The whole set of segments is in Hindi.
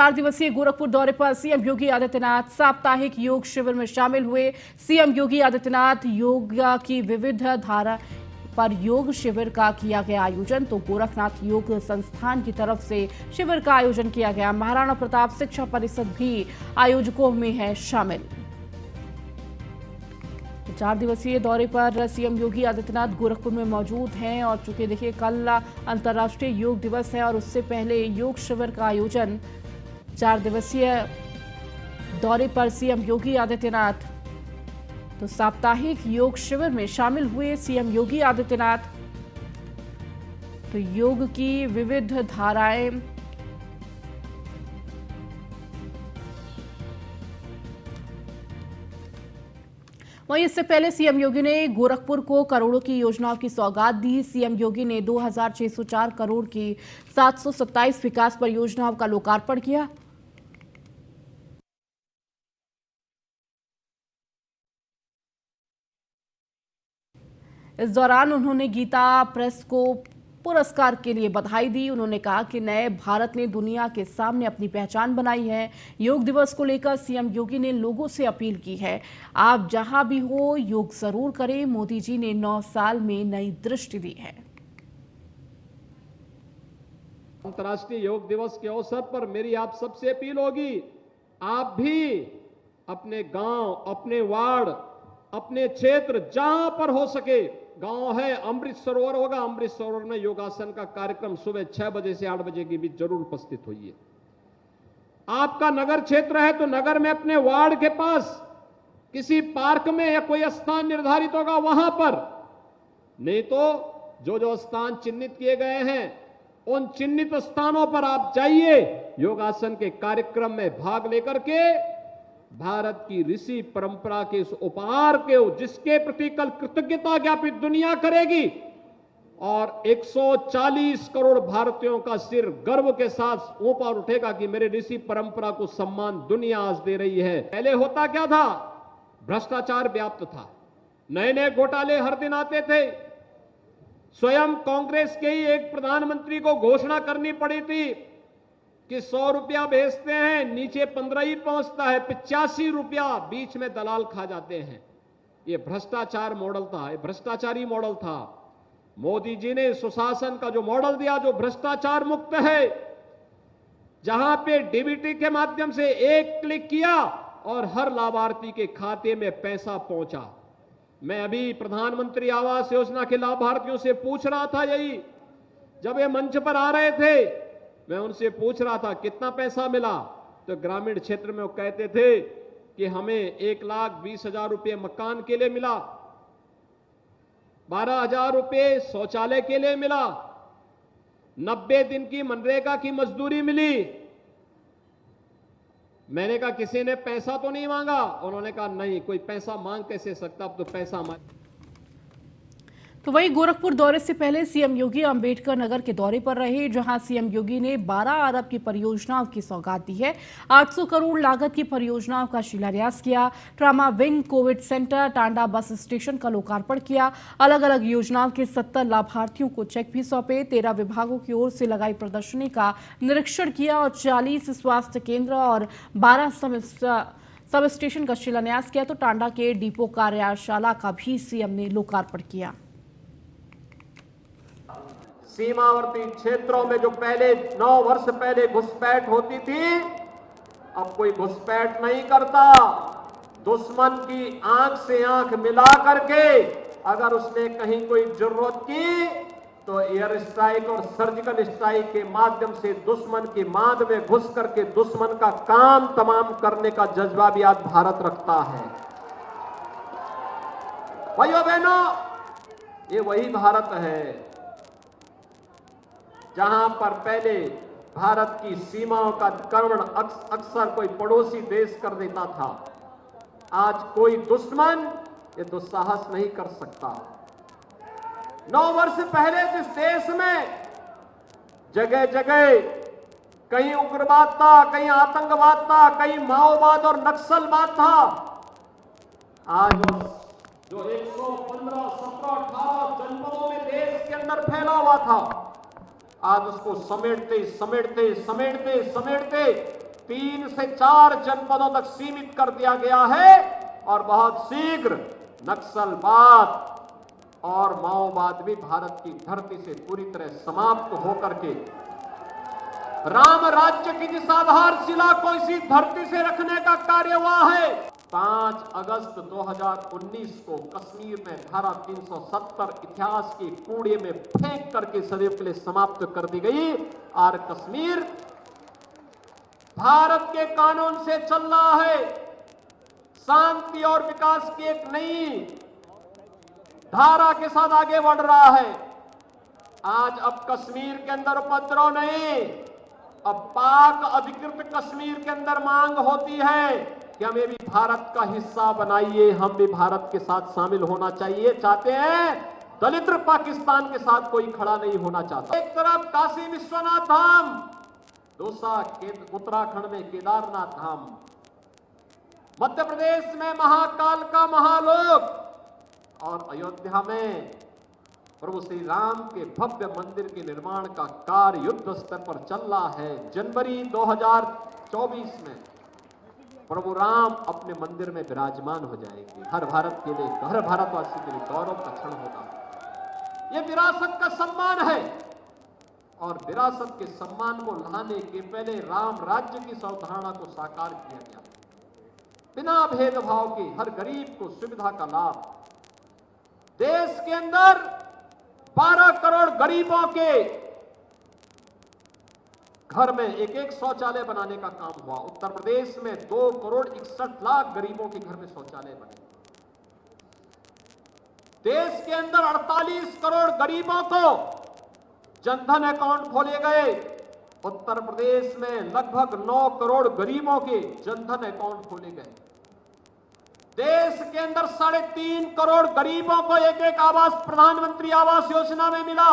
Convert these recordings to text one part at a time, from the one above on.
4 दिवसीय गोरखपुर दौरे पर सीएम योगी आदित्यनाथ साप्ताहिक योग शिविर में शामिल हुए। सीएम योगी आदित्यनाथ योगा की विविध धारा पर योग शिविर का किया गया आयोजन। तो गोरखनाथ योग संस्थान की तरफ से शिविर का आयोजन किया गया। महाराणा प्रताप शिक्षा परिषद भी आयोजकों में है शामिल। 4 दिवसीय दौरे पर सीएम योगी आदित्यनाथ गोरखपुर में मौजूद हैं और चूंकि देखिए कल अंतर्राष्ट्रीय योग दिवस है और उससे पहले योग शिविर का आयोजन। 4 दिवसीय दौरे पर सीएम योगी आदित्यनाथ तो साप्ताहिक योग शिविर में शामिल हुए सीएम योगी आदित्यनाथ। तो योग की विविध धाराएं वहीं इससे पहले सीएम योगी ने गोरखपुर को करोड़ों की योजनाओं की सौगात दी। सीएम योगी ने 2604 करोड़ की 727 विकास परियोजनाओं का लोकार्पण किया। इस दौरान उन्होंने गीता प्रेस को पुरस्कार के लिए बधाई दी। उन्होंने कहा कि नए भारत ने दुनिया के सामने अपनी पहचान बनाई है। योग दिवस को लेकर सीएम योगी ने लोगों से अपील की है, आप जहां भी हो योग जरूर करें। मोदी जी ने 9 साल में नई दृष्टि दी है। अंतर्राष्ट्रीय योग दिवस के अवसर पर मेरी आप सबसे अपील होगी, आप भी अपने गांव, अपने वार्ड, अपने क्षेत्र जहां पर हो सके, गांव है अमृत सरोवर होगा, अमृत सरोवर में योगासन का कार्यक्रम सुबह 6 बजे से 8 बजे के बीच जरूर उपस्थित होइए। आपका नगर क्षेत्र है तो नगर में अपने वार्ड के पास किसी पार्क में या कोई स्थान निर्धारित होगा वहां पर, नहीं तो जो जो स्थान चिन्हित किए गए हैं उन चिन्हित स्थानों पर आप जाइए। योगासन के कार्यक्रम में भाग लेकर के भारत की ऋषि परंपरा के इस उपहार के जिसके प्रति कल कृतज्ञता ज्ञापित दुनिया करेगी और 140 करोड़ भारतीयों का सिर गर्व के साथ ऊपर उठेगा कि मेरे ऋषि परंपरा को सम्मान दुनिया आज दे रही है। पहले होता क्या था, भ्रष्टाचार व्याप्त था, नए नए घोटाले हर दिन आते थे। स्वयं कांग्रेस के ही एक प्रधानमंत्री को घोषणा करनी पड़ी थी कि 100 रुपया भेजते हैं, नीचे 15 ही पहुंचता है, 85 रुपया बीच में दलाल खा जाते हैं। यह भ्रष्टाचार मॉडल था, यह भ्रष्टाचारी मॉडल था। मोदी जी ने सुशासन का जो मॉडल दिया, जो भ्रष्टाचार मुक्त है, जहां पे डीबीटी के माध्यम से एक क्लिक किया और हर लाभार्थी के खाते में पैसा पहुंचा। मैं अभी प्रधानमंत्री आवास योजना के लाभार्थियों से पूछ रहा था, यही जब ये मंच पर आ रहे थे मैं उनसे पूछ रहा था कितना पैसा मिला, तो ग्रामीण क्षेत्र में वो कहते थे कि हमें 1,20,000 रुपये मकान के लिए मिला, 12,000 रुपये शौचालय के लिए मिला, 90 दिन की मनरेगा की मजदूरी मिली। मैंने कहा किसी ने पैसा तो नहीं मांगा? उन्होंने कहा नहीं, कोई पैसा मांग कैसे सकता, अब तो पैसा मांग। तो वहीं गोरखपुर दौरे से पहले सीएम योगी अंबेडकर नगर के दौरे पर रहे, जहां सीएम योगी ने 12 अरब की परियोजनाओं की सौगात दी है। 800 करोड़ लागत की परियोजनाओं का शिलान्यास किया। Trauma wing, Covid centre, Tanda bus station का लोकार्पण किया। अलग अलग योजनाओं के 70 लाभार्थियों को चेक भी सौंपे। 13 विभागों की ओर से लगाई प्रदर्शनी का निरीक्षण किया और 40 स्वास्थ्य केंद्र और 12 सब स्टेशन का शिलान्यास किया। तो टांडा के डिपो कार्यशाला का भी सीएम ने लोकार्पण किया। सीमावर्ती क्षेत्रों में जो पहले 9 वर्ष पहले घुसपैठ होती थी, अब कोई घुसपैठ नहीं करता। दुश्मन की आंख से आंख मिला करके अगर उसने कहीं कोई जरूरत की तो एयर स्ट्राइक और सर्जिकल स्ट्राइक के माध्यम से दुश्मन की मांद में घुस करके दुश्मन का काम तमाम करने का जज्बा भी आज भारत रखता है। भाइयों बहनों, ये वही भारत है जहां पर पहले भारत की सीमाओं का अतिक्रमण अक्सर कोई पड़ोसी देश कर देता था। आज कोई दुश्मन ये दुस्साहस नहीं कर सकता। 9 वर्ष पहले जिस देश में जगह जगह कहीं उग्रवाद था, कहीं आतंकवाद था, कहीं माओवाद और नक्सलवाद था, आज जो 115, 17, 18 जनपदों में देश के अंदर फैला हुआ था, आज उसको समेटते समेटते समेटते समेटते 3 से 4 जनपदों तक सीमित कर दिया गया है और बहुत शीघ्र नक्सलवाद और माओवाद भी भारत की धरती से पूरी तरह समाप्त होकर के राम राज्य की जिस आधारशिला को इसी धरती से रखने का कार्य हुआ है। 5 अगस्त 2019 को कश्मीर में धारा 370 इतिहास के कूड़े में फेंक करके सदैव के लिए समाप्त कर दी गई और कश्मीर भारत के कानून से चल रहा है। शांति और विकास की एक नई धारा के साथ आगे बढ़ रहा है। आज अब कश्मीर के अंदर उपद्रव नहीं, अब पाक अधिकृत कश्मीर के अंदर मांग होती है कि हमें भी भारत का हिस्सा बनाइए, हम भी भारत के साथ शामिल होना चाहिए चाहते हैं। दलित पाकिस्तान के साथ कोई खड़ा नहीं होना चाहता। एक तरफ काशी विश्वनाथ धाम, दूसरा उत्तराखंड में केदारनाथ धाम, मध्य प्रदेश में महाकाल का महालोक और अयोध्या में प्रभु श्री राम के भव्य मंदिर के निर्माण का कार्य युद्ध स्तर पर चल रहा है। जनवरी 2024 में प्रभु राम अपने मंदिर में विराजमान हो जाएंगे। हर भारत के लिए, हर भारतवासी के लिए गौरव का क्षण होगा। यह विरासत का सम्मान है और विरासत के सम्मान को लाने के पहले राम राज्य की अवधारणा को साकार किया गया, बिना भेदभाव के हर गरीब को सुविधा का लाभ। देश के अंदर 12 करोड़ गरीबों के घर में एक शौचालय बनाने का काम हुआ। उत्तर प्रदेश में 2 करोड़ 61 लाख गरीबों के घर में शौचालय बने। देश के अंदर 48 करोड़ गरीबों को जनधन अकाउंट खोले गए। उत्तर प्रदेश में लगभग 9 करोड़ गरीबों के जनधन अकाउंट खोले गए। देश के अंदर 3.5 करोड़ गरीबों को एक आवास प्रधानमंत्री आवास योजना में मिला।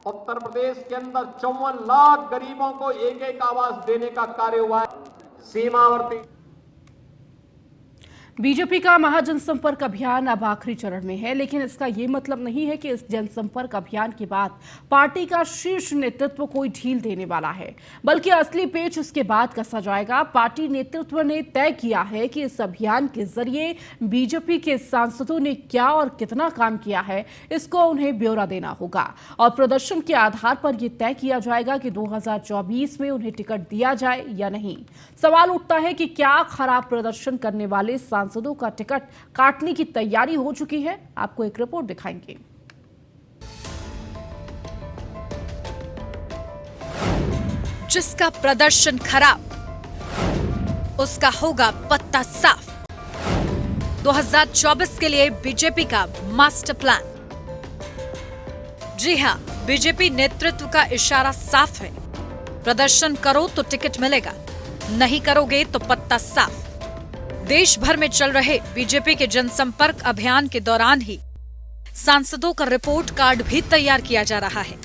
उत्तर प्रदेश के अंदर 54 लाख गरीबों को एक आवास देने का कार्य हुआ है। सीमावर्ती बीजेपी का महाजनसंपर्क अभियान अब आखिरी चरण में है, लेकिन इसका ये मतलब नहीं है कि इस जनसंपर्क अभियान के बाद पार्टी का शीर्ष नेतृत्व कोई ढील देने वाला है, बल्कि असली पेच इसके बाद कसा जाएगा। पार्टी नेतृत्व ने तय किया है कि इस अभियान के जरिए बीजेपी के सांसदों ने क्या और कितना काम किया है, इसको उन्हें ब्यौरा देना होगा और प्रदर्शन के आधार पर यह तय किया जाएगा कि 2024 में उन्हें टिकट दिया जाए या नहीं। सवाल उठता है कि क्या खराब प्रदर्शन करने वाले सांसदों का टिकट काटने की तैयारी हो चुकी है? आपको एक रिपोर्ट दिखाएंगे। जिसका प्रदर्शन खराब उसका होगा पत्ता साफ। 2024 के लिए बीजेपी का मास्टर प्लान। जी हां, बीजेपी नेतृत्व का इशारा साफ है। प्रदर्शन करो तो टिकट मिलेगा, नहीं करोगे तो पत्ता साफ। देश भर में चल रहे बीजेपी के जनसंपर्क अभियान के दौरान ही सांसदों का रिपोर्ट कार्ड भी तैयार किया जा रहा है,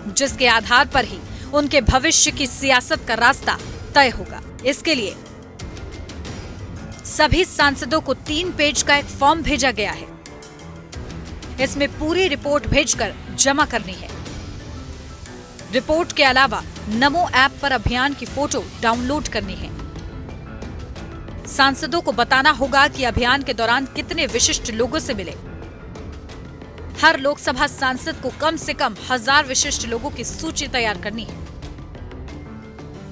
जिसके आधार पर ही उनके भविष्य की सियासत का रास्ता तय होगा। इसके लिए सभी सांसदों को 3 पेज का एक फॉर्म भेजा गया है। इसमें पूरी रिपोर्ट भेजकर जमा करनी है। रिपोर्ट के अलावा नमो ऐप पर अभियान की फोटो डाउनलोड करनी है। सांसदों को बताना होगा कि अभियान के दौरान कितने विशिष्ट लोगों से मिले। हर लोकसभा सांसद को कम से कम 1000 विशिष्ट लोगों की सूची तैयार करनी है।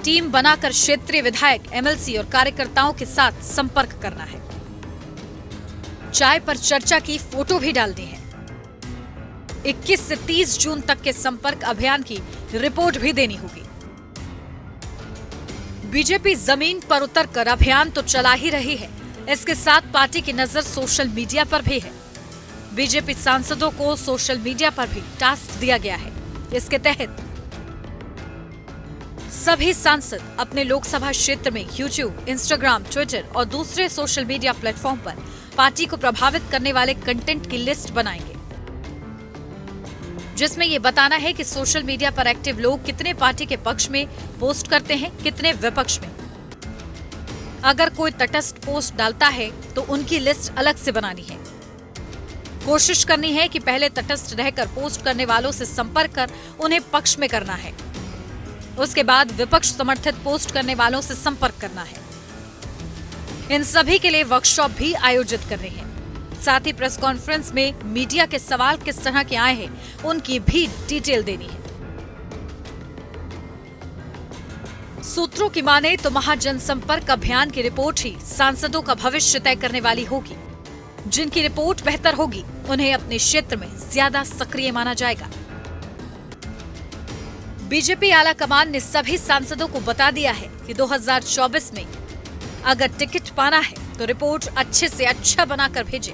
टीम बनाकर क्षेत्रीय विधायक, एमएलसी और कार्यकर्ताओं के साथ संपर्क करना है। चाय पर चर्चा की फोटो भी डालनी है। 21 से 30 जून तक के संपर्क अभियान की रिपोर्ट भी देनी होगी। बीजेपी जमीन पर उतरकर अभियान तो चला ही रही है, इसके साथ पार्टी की नजर सोशल मीडिया पर भी है। बीजेपी सांसदों को सोशल मीडिया पर भी टास्क दिया गया है। इसके तहत सभी सांसद अपने लोकसभा क्षेत्र में यूट्यूब, इंस्टाग्राम, ट्विटर और दूसरे सोशल मीडिया प्लेटफॉर्म पर पार्टी को प्रभावित करने वाले कंटेंट की लिस्ट बनाएंगे, जिसमें ये बताना है कि सोशल मीडिया पर एक्टिव लोग कितने पार्टी के पक्ष में पोस्ट करते हैं, कितने विपक्ष में। अगर कोई तटस्थ पोस्ट डालता है तो उनकी लिस्ट अलग से बनानी है। कोशिश करनी है कि पहले तटस्थ रहकर पोस्ट करने वालों से संपर्क कर उन्हें पक्ष में करना है। उसके बाद विपक्ष समर्थित पोस्ट करने वालों से संपर्क करना है। इन सभी के लिए वर्कशॉप भी आयोजित कर रहे हैं। साथ ही प्रेस कॉन्फ्रेंस में मीडिया के सवाल किस तरह के आए हैं उनकी भी डिटेल देनी है। सूत्रों की माने तो महाजनसंपर्क अभियान की रिपोर्ट ही सांसदों का भविष्य तय करने वाली होगी। जिनकी रिपोर्ट बेहतर होगी उन्हें अपने क्षेत्र में ज्यादा सक्रिय माना जाएगा। बीजेपी आला कमान ने सभी सांसदों को बता दिया है कि 2024 में अगर टिकट पाना है तो रिपोर्ट अच्छे से अच्छा बनाकर भेजें।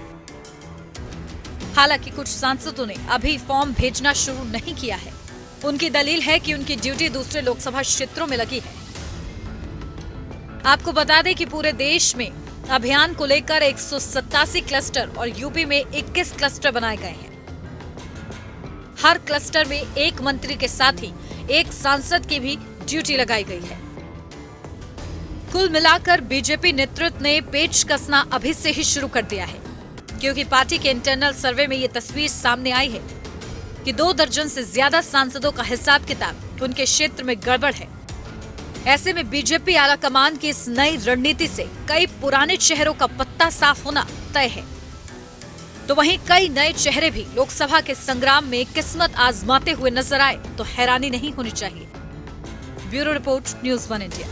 हालांकि कुछ सांसदों ने अभी फॉर्म भेजना शुरू नहीं किया है। उनकी दलील है कि उनकी ड्यूटी दूसरे लोकसभा क्षेत्रों में लगी है। आपको बता दें कि पूरे देश में अभियान को लेकर 187 क्लस्टर और यूपी में 21 क्लस्टर बनाए गए हैं। हर क्लस्टर में एक मंत्री के साथ ही एक सांसद की भी ड्यूटी लगाई गई है। कुल मिलाकर बीजेपी नेतृत्व ने पेच कसना अभी से ही शुरू कर दिया है, क्योंकि पार्टी के इंटरनल सर्वे में ये तस्वीर सामने आई है कि 2 दर्जन से ज्यादा सांसदों का हिसाब किताब उनके क्षेत्र में गड़बड़ है। ऐसे में बीजेपी आला कमान की इस नई रणनीति से कई पुराने चेहरों का पत्ता साफ होना तय है, तो वहीं कई नए चेहरे भी लोकसभा के संग्राम में किस्मत आजमाते हुए नजर आए तो हैरानी नहीं होनी चाहिए। Bureau report, news 1 India.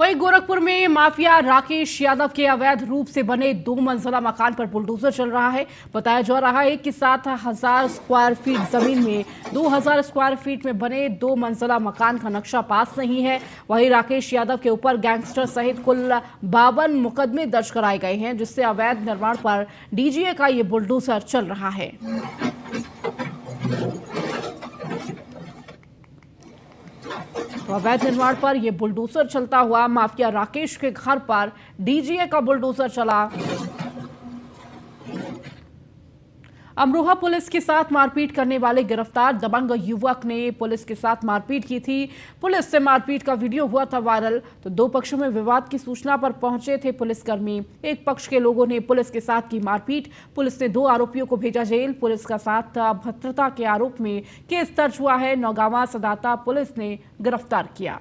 वहीं गोरखपुर में माफिया राकेश यादव के अवैध रूप से बने 2 मंजिला मकान पर बुलडोजर चल रहा है। बताया जा रहा है कि 7,000 स्क्वायर फीट जमीन में 2,000 स्क्वायर फीट में बने 2 मंजिला मकान का नक्शा पास नहीं है। वहीं राकेश यादव के ऊपर गैंगस्टर सहित कुल 52 मुकदमे दर्ज कराए गए हैं, जिससे अवैध निर्माण पर डीजीए का ये बुलडोजर चल रहा है। तो अवैध निर्माण पर यह बुलडोजर चलता हुआ माफिया राकेश के घर पर डीजीए का बुलडोजर चला। अमरोहा पुलिस के साथ मारपीट करने वाले गिरफ्तार दबंग युवक ने पुलिस के साथ मारपीट की थी। पुलिस से मारपीट का वीडियो हुआ था वायरल। तो 2 पक्षों में विवाद की सूचना पर पहुंचे थे पुलिसकर्मी। एक पक्ष के लोगों ने पुलिस के साथ की मारपीट। पुलिस ने 2 आरोपियों को भेजा जेल। पुलिस का साथ अभद्रता के आरोप में केस दर्ज हुआ है। नौगांवा सदाता पुलिस ने गिरफ्तार किया।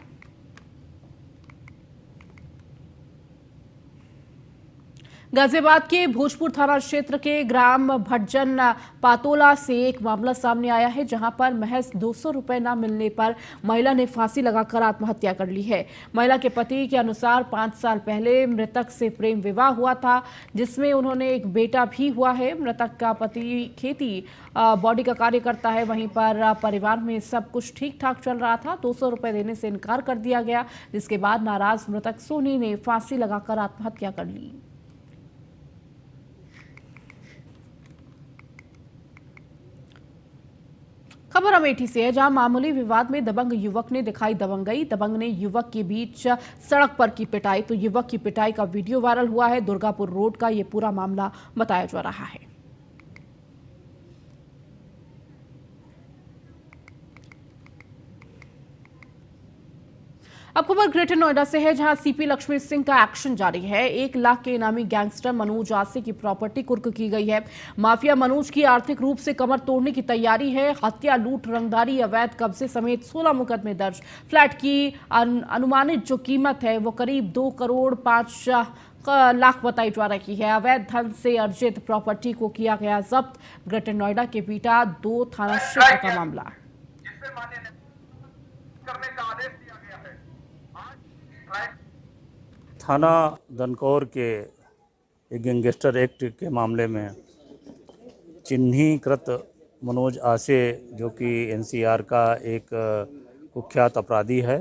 गाजियाबाद के भोजपुर थाना क्षेत्र के ग्राम भटजन पातोला से एक मामला सामने आया है, जहां पर महज 200 रुपए न मिलने पर महिला ने फांसी लगाकर आत्महत्या कर ली है। महिला के पति के अनुसार 5 साल पहले मृतक से प्रेम विवाह हुआ था, जिसमें उन्होंने एक बेटा भी हुआ है। मृतक का पति खेती बॉडी का कार्य करता है। वहीं पर परिवार में सब कुछ ठीक ठाक चल रहा था। 200 रुपए देने से इनकार कर दिया गया, जिसके बाद नाराज मृतक सोनी ने फांसी लगाकर आत्महत्या कर ली। खबर अमेठी से है, जहां मामूली विवाद में दबंग युवक ने दिखाई दबंगई। दबंग ने युवक के बीच सड़क पर की पिटाई। तो युवक की पिटाई का वीडियो वायरल हुआ है। दुर्गापुर रोड का ये पूरा मामला बताया जा रहा है। अब खबर ग्रेटर नोएडा से है, जहां सीपी लक्ष्मी सिंह का एक्शन जारी है। 1 लाख के इनामी गैंगस्टर मनोज आसे की प्रॉपर्टी कुर्क की गई है। माफिया मनोज की आर्थिक रूप से कमर तोड़ने की तैयारी है। हत्या, लूट, रंगदारी, अवैध कब्जे समेत 16 मुकदमे दर्ज। फ्लैट की अनुमानित जो कीमत है वो करीब 2 करोड़ 5 लाख बताई जा रही है। अवैध धन से अर्जित प्रॉपर्टी को किया गया जब्त। ग्रेटर नोएडा के बीटा 2 थाना क्षेत्र का मामला। थाना दनकौर के एक गैंगस्टर एक्ट के मामले में चिन्हीकृत मनोज आसे, जो कि एनसीआर का एक कुख्यात अपराधी है,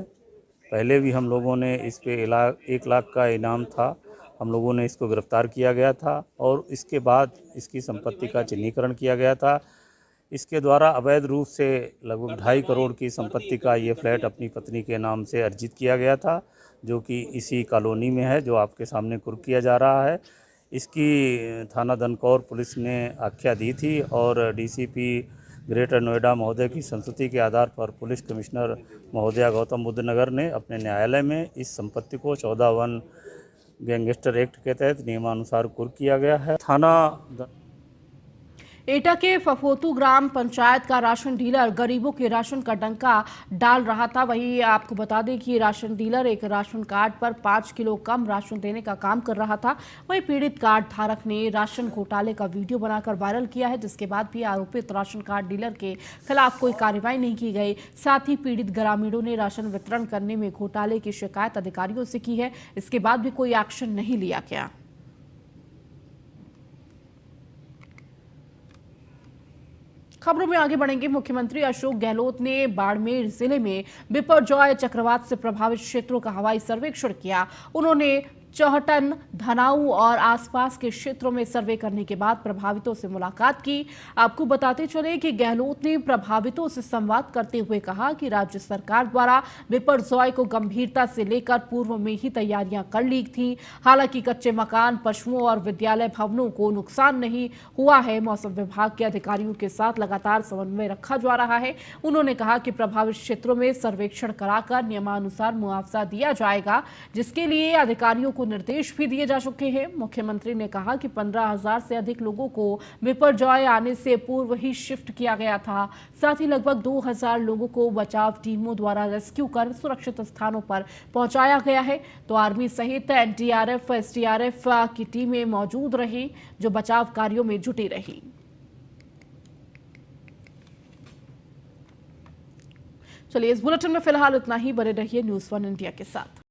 पहले भी हम लोगों ने इस पे 1 लाख का इनाम था, हम लोगों ने इसको गिरफ्तार किया गया था और इसके बाद इसकी संपत्ति का चिन्हीकरण किया गया था। इसके द्वारा अवैध रूप से लगभग 2.5 करोड़ की संपत्ति का ये फ्लैट अपनी पत्नी के नाम से अर्जित किया गया था, जो कि इसी कॉलोनी में है, जो आपके सामने कुर्क किया जा रहा है। इसकी थाना दनकौर पुलिस ने आख्या दी थी और डीसीपी ग्रेटर नोएडा महोदय की संस्तुति के आधार पर पुलिस कमिश्नर महोदया गौतम बुद्ध नगर ने अपने न्यायालय में इस संपत्ति को 14(1) गैंगस्टर एक्ट के तहत नियमानुसार कुर्क किया गया है। थाना एटा के फफोतू ग्राम पंचायत का राशन डीलर गरीबों के राशन का डंका डाल रहा था। वहीं आपको बता दें कि राशन डीलर एक राशन कार्ड पर 5 किलो कम राशन देने का काम कर रहा था। वहीं पीड़ित कार्ड धारक ने राशन घोटाले का वीडियो बनाकर वायरल किया है, जिसके बाद भी आरोपित राशन कार्ड डीलर के खिलाफ कोई कार्रवाई नहीं की गई। साथ ही पीड़ित ग्रामीणों ने राशन वितरण करने में घोटाले की शिकायत अधिकारियों से की है। इसके बाद भी कोई एक्शन नहीं लिया गया। खबरों में आगे बढ़ेंगे। मुख्यमंत्री अशोक गहलोत ने बाड़मेर जिले में बिपरजॉय चक्रवात से प्रभावित क्षेत्रों का हवाई सर्वेक्षण किया। उन्होंने चौहटन, धनाऊ और आसपास के क्षेत्रों में सर्वे करने के बाद प्रभावितों से मुलाकात की। आपको बताते चले कि गहलोत ने प्रभावितों से संवाद करते हुए कहा कि राज्य सरकार द्वारा बिपरजॉय को गंभीरता से लेकर पूर्व में ही तैयारियां कर ली थी। हालांकि कच्चे मकान, पशुओं और विद्यालय भवनों को नुकसान नहीं हुआ है। मौसम विभाग के अधिकारियों के साथ लगातार समन्वय रखा जा रहा है। उन्होंने कहा कि प्रभावित क्षेत्रों में सर्वेक्षण कराकर नियमानुसार मुआवजा दिया जाएगा, जिसके लिए अधिकारियों को निर्देश भी दिए जा चुके हैं। मुख्यमंत्री ने कहा कि 15,000 से अधिक लोगों को बिपरजॉय आने से पूर्व ही शिफ्ट किया गया था। साथ ही लगभग 2,000 लोगों को बचाव टीमों द्वारा रेस्क्यू कर सुरक्षित स्थानों पर पहुंचाया गया है। तो आर्मी सहित एनडीआरएफ, एसडीआरएफ की टीमें मौजूद रही, जो बचाव कार्यों में जुटी रही। चलिए, इस बुलेटिन में फिलहाल इतना ही। बने रहिए न्यूज़ 1 इंडिया के साथ।